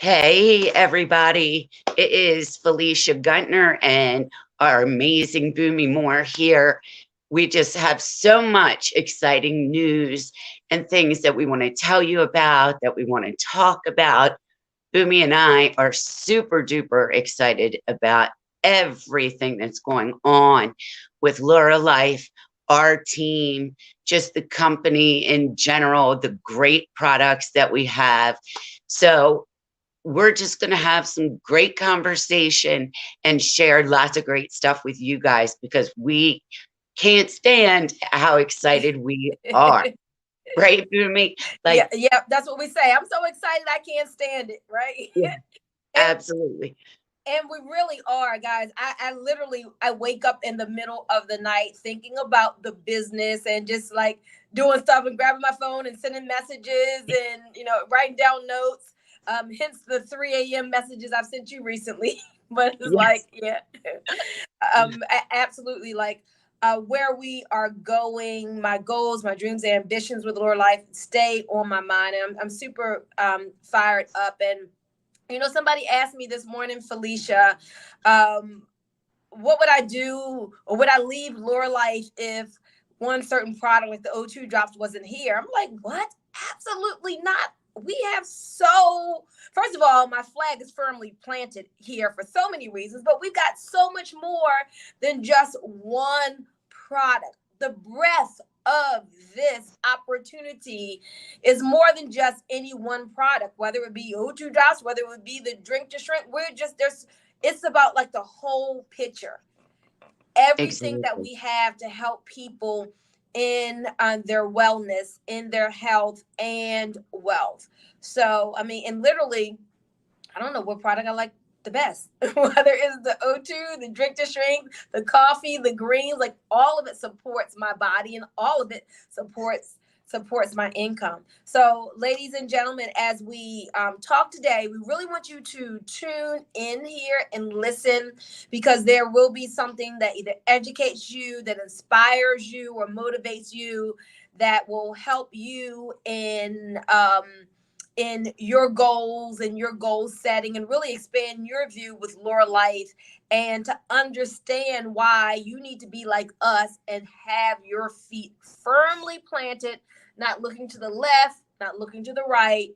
Hey, everybody. It is Felicia Guntner and our amazing Bunmi Moore here. We just have so much exciting news and things that we want to tell you about, that we want to talk about. Bunmi and I are super duper excited about everything that's going on with Lurralife, our team, just the company in general, the great products that we have. So, we're just going to have some great conversation and share lots of great stuff with you guys because we can't stand how excited we are. Right, Boomy? Yeah, Like, yeah, that's what we say. I'm so excited I can't stand it, right? yeah, and absolutely. and we really are, guys. I literally I wake up in the middle of the night thinking about the business and just like doing stuff and grabbing my phone and sending messages and writing down notes. Hence the 3 a.m. messages I've sent you recently. But it's like, Yes. yeah. Absolutely, like where we are going, my goals, my dreams, and ambitions with Lord Life stay on my mind. And I'm super fired up. And somebody asked me this morning, Felicia, um, what would I do, or would I leave Lord Life if one certain product like the O2 drops wasn't here? I'm like, what? Absolutely not. We have so, first of all, my flag is firmly planted here for so many reasons, but we've got so much more than just one product. The breadth of this opportunity is more than just any one product, whether it be O2 drops, whether it would be the drink to shrink. We're just, it's about like the whole picture, everything that Exactly. we have to help people in their wellness, in their health and wealth. So I mean, and literally, I don't know what product I like the best. Whether it's the O2, the drink to shrink, the coffee, the greens, like all of it supports my body and all of it supports my income. So, ladies and gentlemen, as we talk today, we really want you to tune in here and listen, because there will be something that either educates you, that inspires you, or motivates you, that will help you in your goals and your goal setting, and really expand your view with Laura Life, and to understand why you need to be like us and have your feet firmly planted, not looking to the left, not looking to the right,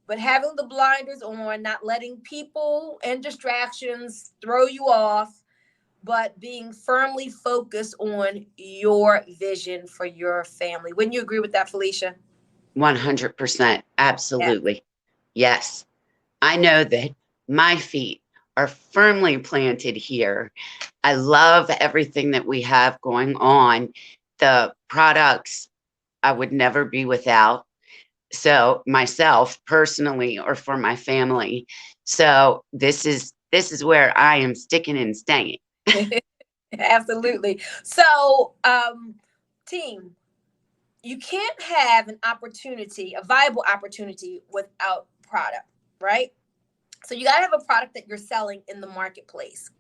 but having the blinders on, not letting people and distractions throw you off, but being firmly focused on your vision for your family. Wouldn't you agree with that, Felicia? 100%. Yeah. Absolutely. Yes. I know that my feet are firmly planted here. I love everything that we have going on. The products I would never be without. So myself personally or for my family. So this is where I am sticking and staying. Absolutely. So, team, you can't have an opportunity, a viable opportunity, without product, right? So you got to have a product that you're selling in the marketplace.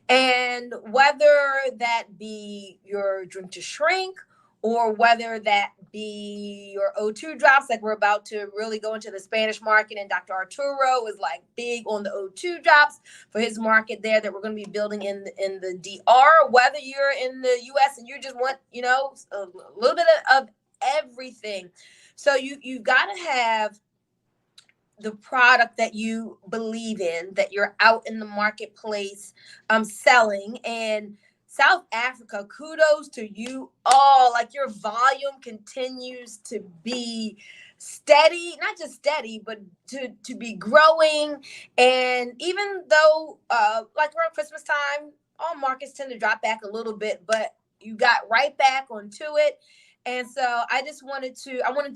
And whether that be your drink to shrink, or whether that be your O2 drops, like we're about to really go into the Spanish market, and Dr. Arturo is like big on the O2 drops for his market there that we're going to be building in the DR. Whether you're in the US and you just want, a little bit of everything. So you've got to have the product that you believe in, that you're out in the marketplace selling. And South Africa, kudos to you all. Like, your volume continues to be steady, not just steady, but to be growing. And even though like around Christmas time, all markets tend to drop back a little bit, but you got right back onto it. And so I wanted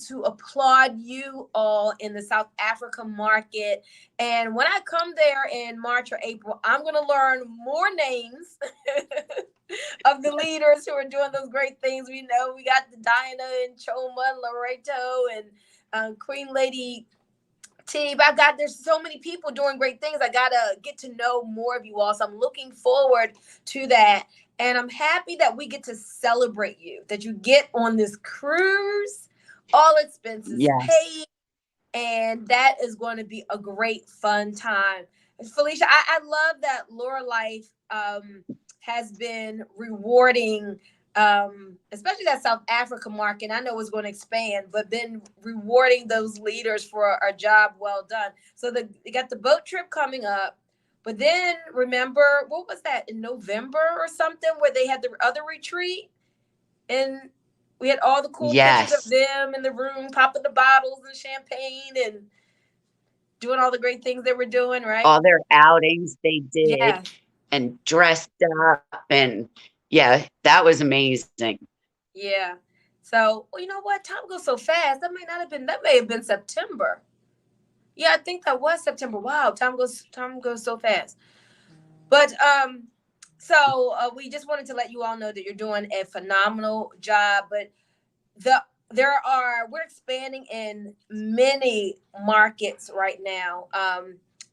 to applaud you all in the South Africa market. And when I come there in March or April, I'm going to learn more names of the leaders who are doing those great things. We know we got the Diana and Choma and Loreto and Queen Lady T. But there's so many people doing great things. I gotta get to know more of you all. So I'm looking forward to that. And I'm happy that we get to celebrate you, that you get on this cruise, all expenses Yes. paid, and that is going to be a great fun time. Felicia, I love that Lurralife has been rewarding, especially that South Africa market. I know it's going to expand, but been rewarding those leaders for a job well done. So they got the boat trip coming up, but then remember, what was that, in November or something, where they had the other retreat, and we had all the cool pictures of Yes. them in the room, popping the bottles and champagne and doing all the great things they were doing, right? All their outings they did Yeah, and dressed up, and yeah, that was amazing. yeah. So, well, you know what? Time goes so fast. That might not have been. That may have been September. Yeah, I think that was September. Wow, time goes so fast. But we just wanted to let you all know that you're doing a phenomenal job. But the we're expanding in many markets right now.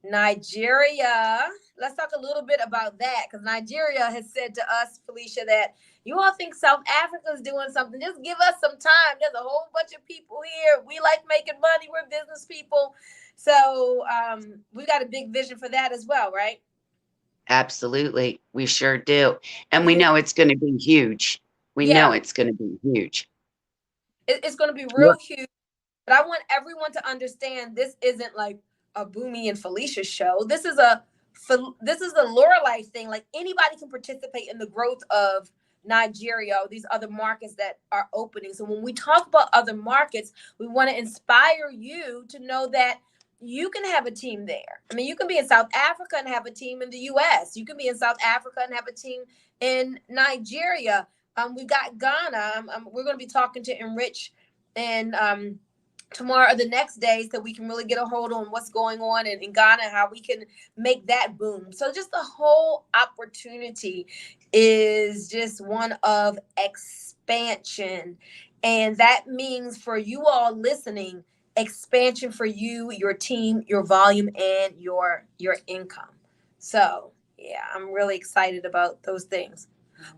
Nigeria, let's talk a little bit about that, because Nigeria has said to us, Felicia, that you all think South Africa is doing something, just give us some time. There's a whole bunch of people here, we like making money, we're business people. So we got a big vision for that as well, right? Absolutely, we sure do, and we Mhm. know it's going to be huge. We know Yeah, it's going to be huge. it's going to be real What? huge. But I want everyone to understand, this isn't like a Bunmi and Felicia show. This is a Lurralife thing. Like, anybody can participate in the growth of Nigeria or these other markets that are opening. So when we talk about other markets, we want to inspire you to know that you can have a team there. I mean, you can be in South Africa and have a team in the US. You can be in South Africa and have a team in Nigeria. We've got Ghana. We're going to be talking to Enrich and tomorrow or the next day, so we can really get a hold on what's going on in Ghana, how we can make that boom. So just the whole opportunity is just one of expansion. And that means, for you all listening, expansion for you, your team, your volume, and your income. So yeah, I'm really excited about those things.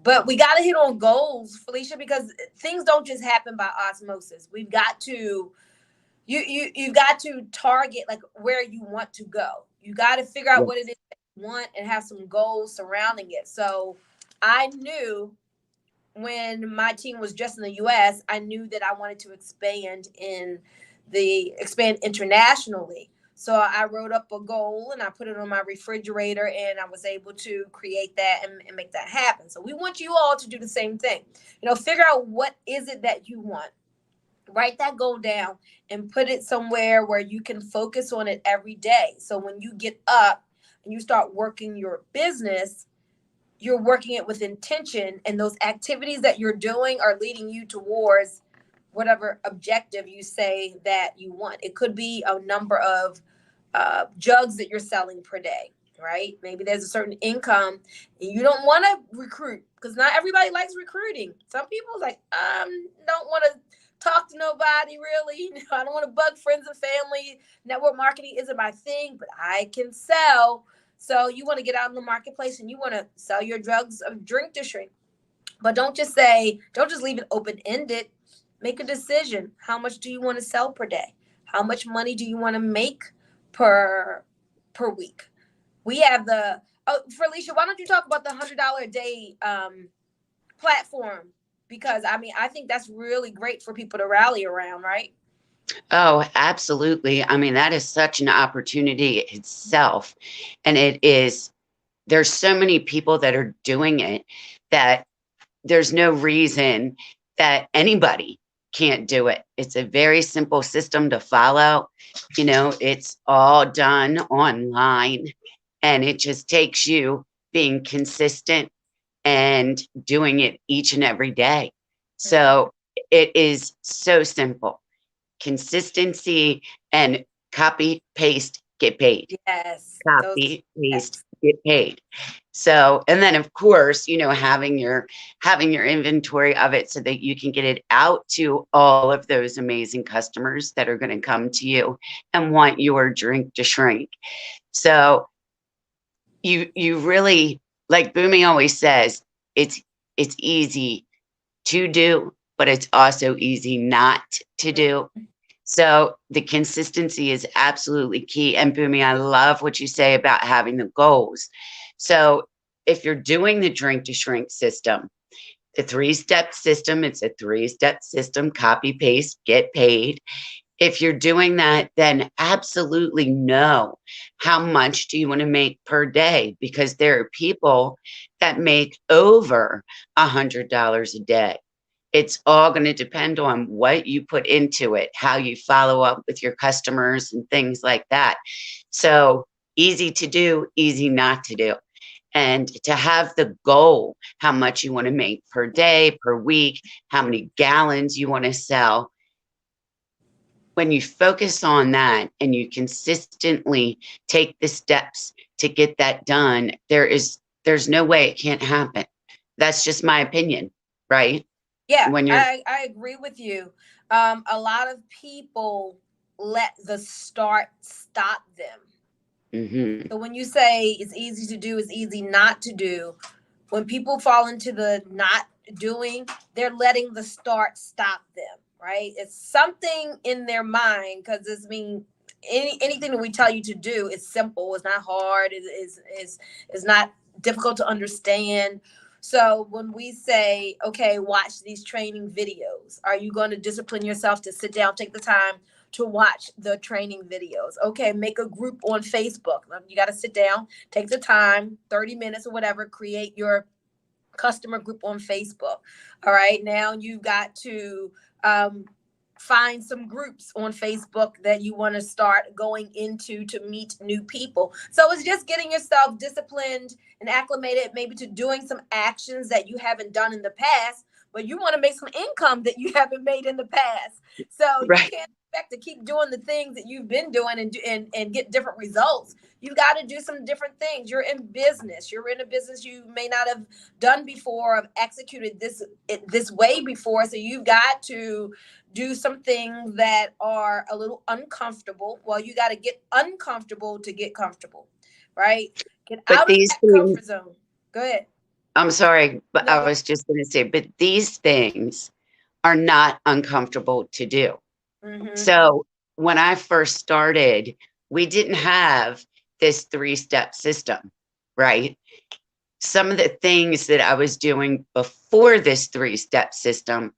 But we got to hit on goals, Felicia, because things don't just happen by osmosis. We've got to you've got to target, like, where you want to go. You got to figure out what it is that you want and have some goals surrounding it. So I knew, when my team was just in the US, I knew that I wanted to expand internationally. So I wrote up a goal and I put it on my refrigerator, and I was able to create that and make that happen. So we want you all to do the same thing. Figure out what is it that you want. Write that goal down and put it somewhere where you can focus on it every day. So when you get up and you start working your business, you're working it with intention, and those activities that you're doing are leading you towards whatever objective you say that you want. It could be a number of jugs that you're selling per day, right? Maybe there's a certain income, and you don't want to recruit, because not everybody likes recruiting. Some people like, don't want to talk to nobody really. I don't want to bug friends and family. Network marketing isn't my thing, but I can sell. So you want to get out in the marketplace and you want to sell your drugs of drink to shrink. But don't just leave it open ended. Make a decision. How much do you want to sell per day? How much money do you want to make per week? We have Felicia, why don't you talk about the $100 a day platform? Because I mean, I think that's really great for people to rally around, right? Oh, absolutely. I mean, that is such an opportunity itself. And there's so many people that are doing it that there's no reason that anybody can't do it. It's a very simple system to follow. It's all done online, and it just takes you being consistent and doing it each and every day. So it is so simple. Consistency and copy, paste, get paid. Yes, those. Copy, paste, Yes. get paid. So, and then of course, having your inventory of it so that you can get it out to all of those amazing customers that are going to come to you and want your drink to shrink. So you really, like Boomy always says, it's easy to do, but it's also easy not to do. So the consistency is absolutely key. And Boomy, I love what you say about having the goals. So if you're doing the drink to shrink system, the 3-step system, it's a 3-step system, copy, paste, get paid. If you're doing that, then absolutely know how much do you want to make per day, because there are people that make over $100 a day. It's all going to depend on what you put into it, how you follow up with your customers and things like that. So easy to do, easy not to do. And to have the goal, how much you want to make per day, per week, how many gallons you want to sell. When you focus on that and you consistently take the steps to get that done, there's no way it can't happen. That's just my opinion, right? Yeah, When you're I agree with you. A lot of people let the start stop them. mhm. So when you say it's easy to do, it's easy not to do, when people fall into the not doing, they're letting the start stop them, right? It's something in their mind, because it's anything that we tell you to do is simple. It's not hard. Is not difficult to understand. So when we say, okay, watch these training videos, are you going to discipline yourself to sit down, take the time to watch the training videos? Okay, make a group on Facebook. You got to sit down, take the time, 30 minutes or whatever, create your customer group on Facebook. All right, now you've got to find some groups on Facebook that you want to start going into to meet new people. So it's just getting yourself disciplined and acclimated, maybe to doing some actions that you haven't done in the past, but you want to make some income that you haven't made in the past. So you Right. can't expect to keep doing the things that you've been doing and get different results. You've got to do some different things. You're in business. You're in a business you may not have done before, have executed this way before. So you've got to do some things that are a little uncomfortable. Well, you got to get uncomfortable to get comfortable, right? Get But out of these that things, comfort zone. Go ahead. I'm sorry, but No, I go. was just going to say, but these things are not uncomfortable to do. Mm-hmm. So when I first started, we didn't have this 3-step system, right? Some of the things that I was doing before this 3-step system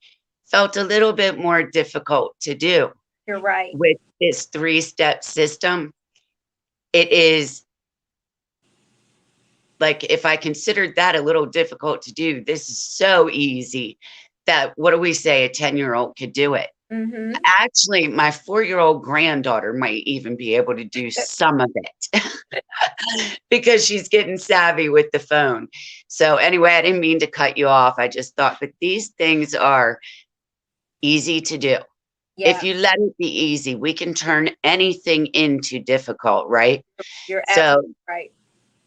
felt a little bit more difficult to do. You're right. With this 3-step system, it is like, if I considered that a little difficult to do, this is so easy that, what do we say, a 10-year-old could do it. Mm-hmm. Actually, my 4-year-old granddaughter might even be able to do some of it because she's getting savvy with the phone. So anyway, I didn't mean to cut you off. I just thought, but these things are easy to do. If Yeah, you let it be easy, we can turn anything into difficult, right? you're So absolutely right.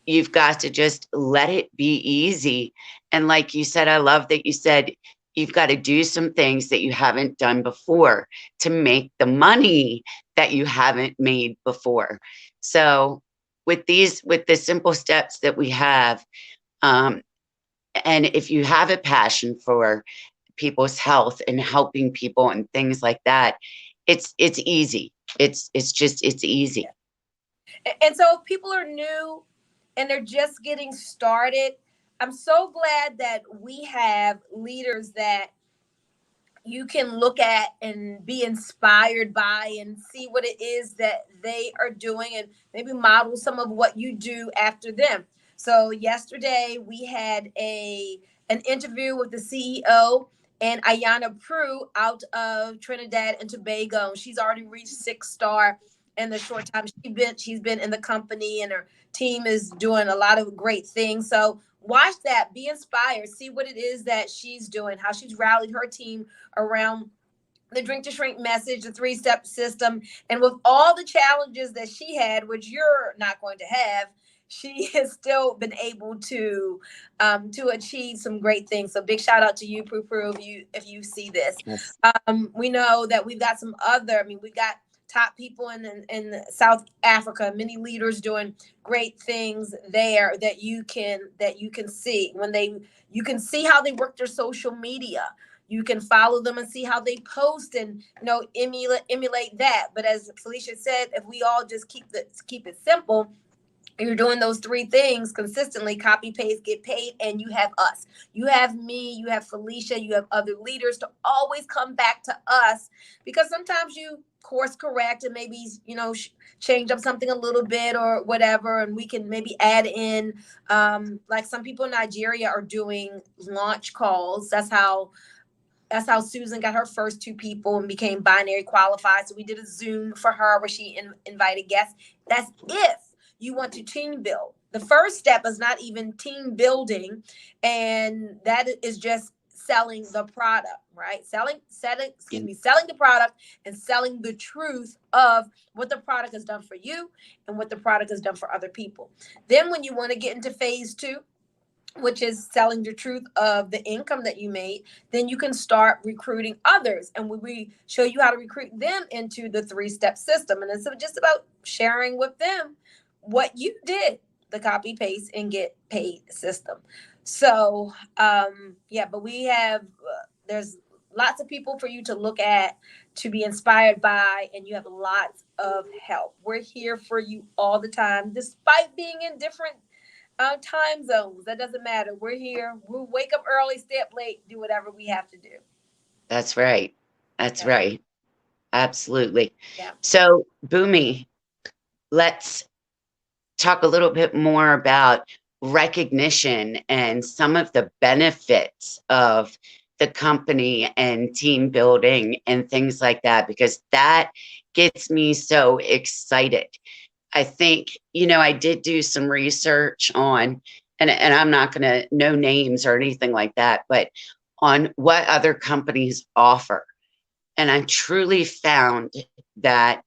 you've got to just let it be easy. And like you said, I love that you said you've got to do some things that you haven't done before to make the money that you haven't made before. So with the simple steps that we have, um, and if you have a passion for people's health and helping people and things like that, it's easy. It's easy. Yeah. And so if people are new and they're just getting started, I'm so glad that we have leaders that you can look at and be inspired by and see what it is that they are doing and maybe model some of what you do after them. So yesterday we had an interview with the CEO and Ayana Prue out of Trinidad and Tobago. She's already reached 6 star in the short time she's been in the company, and her team is doing a lot of great things. So watch that, be inspired, see what it is that she's doing, how she's rallied her team around the drink to shrink message, the 3-step system. And with all the challenges that she had, which you're not going to have, she has still been able to achieve some great things. So big shout out to you, Prue Prue, if you see this. Yes. We know that we've got some other, I mean, we've got top people in South Africa, many leaders doing great things there that you can see when you can see how they work their social media. You can follow them and see how they post and, emulate that. But as Felicia said, if we all just keep it simple, you're doing those three things consistently: copy, paste, get paid. And you have us, you have me, you have Felicia, you have other leaders to always come back to us, because sometimes you course correct and maybe, change up something a little bit or whatever, and we can maybe add in, like some people in Nigeria are doing launch calls. That's how Susan got her first two people and became binary qualified. So we did a Zoom for her where she invited guests. That's if you want to team build. The first step is not even team building, and that is just selling the product, right? Selling the product and selling the truth of what the product has done for you and what the product has done for other people. Then when you want to get into phase 2, which is selling the truth of the income that you made, then you can start recruiting others. And we show you how to recruit them into the 3-step system. And it's just about sharing with them what you did, the copy, paste, and get paid system. So, but we have, there's lots of people for you to look at, to be inspired by, and you have lots of help. We're here for you all the time, despite being in different time zones. That doesn't matter. We're here. We'll wake up early, stay up late, do whatever we have to do. That's right. That's right. Absolutely. Yeah. So, Bunmi, let's talk a little bit more about recognition and some of the benefits of the company and team building and things like that, because that gets me so excited. I think, I did do some research on, and I'm not going to know names or anything like that, but on what other companies offer. And I truly found that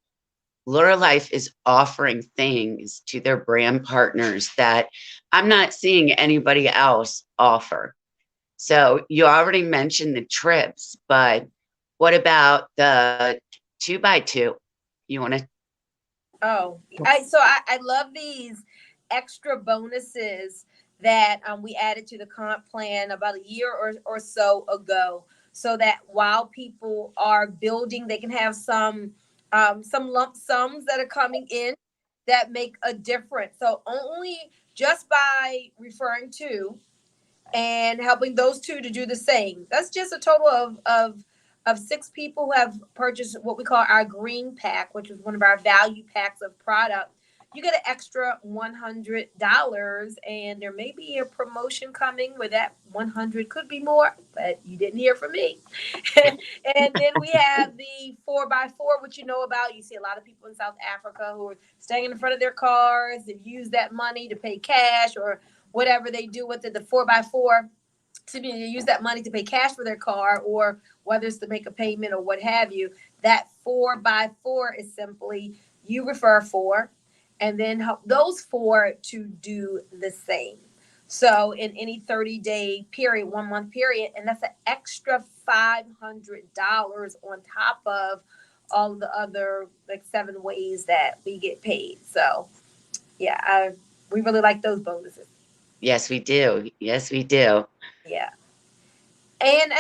Lurralife is offering things to their brand partners that I'm not seeing anybody else offer. So you already mentioned the trips, but what about the 2x2? You want to? Oh, I love these extra bonuses that we added to the comp plan about a year or so ago, so that while people are building, they can have some lump sums that are coming in that make a difference. So only just by referring to and helping those two to do the same. That's just a total of 6 people who have purchased what we call our green pack, which is one of our value packs of product. You get an extra $100, and there may be a promotion coming where that 100 could be more, but you didn't hear from me. And then we have the 4x4, which you know about. You see a lot of people in South Africa who are staying in front of their cars and use that money to pay cash or whatever they do with it. The 4x4, to use that money to pay cash for their car, or whether it's to make a payment or what have you. That 4x4 is simply you refer 4 and then help those 4 to do the same. So in any 30-day period, 1 month period, and that's an extra $500 on top of all the other 7 ways that we get paid. So yeah, we really like those bonuses. Yes, we do. Yes, we do. Yeah. And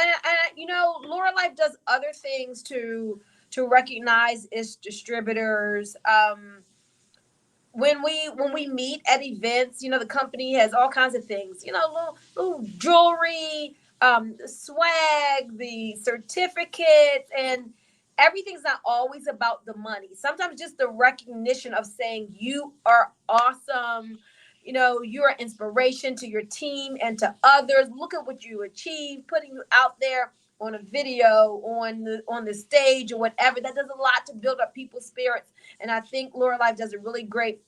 Lurralife does other things to recognize its distributors. When we meet at events, the company has all kinds of things. Little jewelry, the swag, the certificates, and everything's not always about the money. Sometimes just the recognition of saying you are awesome. You're an inspiration to your team and to others. Look at what you achieved, putting you out there on a video, on the stage or whatever. That does a lot to build up people's spirits. And I think Lurralife does a really great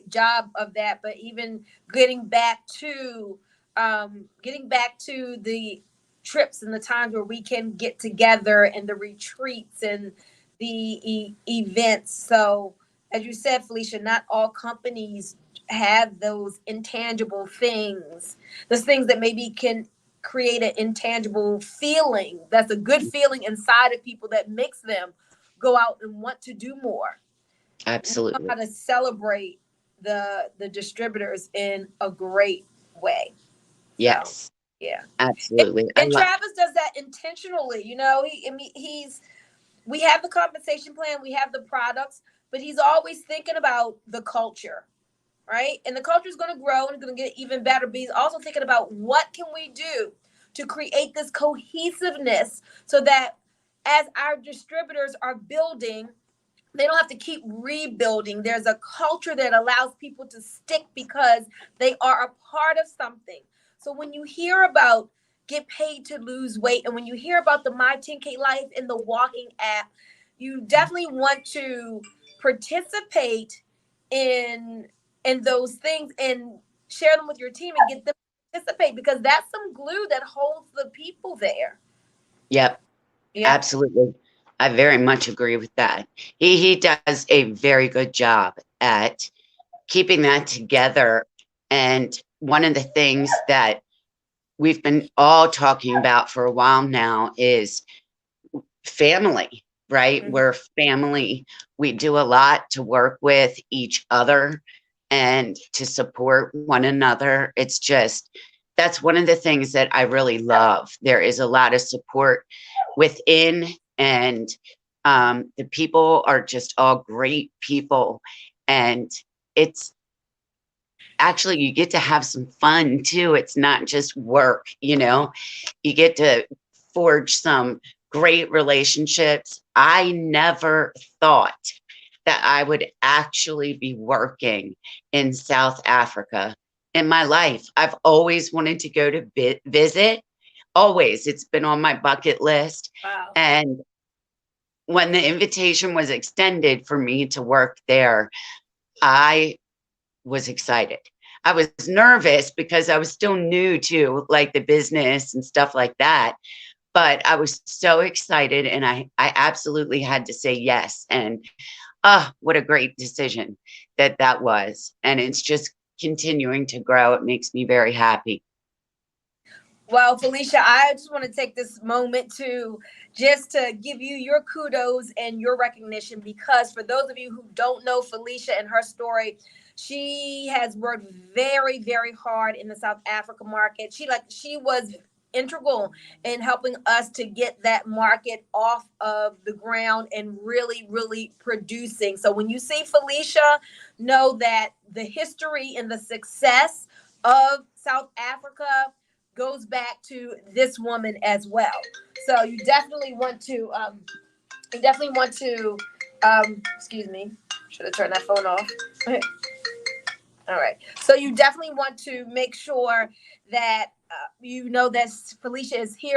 job of that. But even getting back to the trips and the times where we can get together and the retreats and the events. So as you said, Felicia, not all companies have those intangible things, those things that maybe can create an intangible feeling. That's a good feeling inside of people that makes them go out and want to do more. Absolutely. We know how to celebrate the distributors in a great way. Yes. Yeah. Absolutely. And Travis does that intentionally. You know, we have the compensation plan, we have the products, but he's always thinking about the culture, right? And the culture is going to grow and it's going to get even better. But he's also thinking about what can we do to create this cohesiveness so that as our distributors are building, they don't have to keep rebuilding. There's a culture that allows people to stick because they are a part of something. So when you hear about get paid to lose weight, and when you hear about the My 10K Life and the walking app, you definitely want to participate in those things and share them with your team and get them to participate, because that's some glue that holds the people there. Yep. Yeah. Absolutely. I very much agree with that. He does a very good job at keeping that together. And one of the things that we've been all talking about for a while now is family, right? Mhm. We're family. We do a lot to work with each other and to support one another. It's just, that's one of the things that I really love. There is a lot of support within, and the people are just all great people. And it's actually, you get to have some fun too. It's not just work, you know, you get to forge some great relationships. I never thought that I would actually be working in South Africa in my life. I've always wanted to go to visit. Always. It's been on my bucket list. Wow. And when the invitation was extended for me to work there, I was excited. I was nervous because I was still new to like the business and stuff like that. But I was so excited, and I absolutely had to say yes. And what a great decision that was. And it's just continuing to grow. It makes me very happy. Well, Felicia, I just want to take this moment to just to give you your kudos and your recognition, because for those of you who don't know Felicia and her story, she has worked very, very hard in the South Africa market. She was integral in helping us to get that market off of the ground and really, really producing. So when you see Felicia, know that the history and the success of South Africa goes back to this woman as well. So you definitely want to, excuse me, should have turned that phone off. All right. So you definitely want to make sure that you know that Felicia is here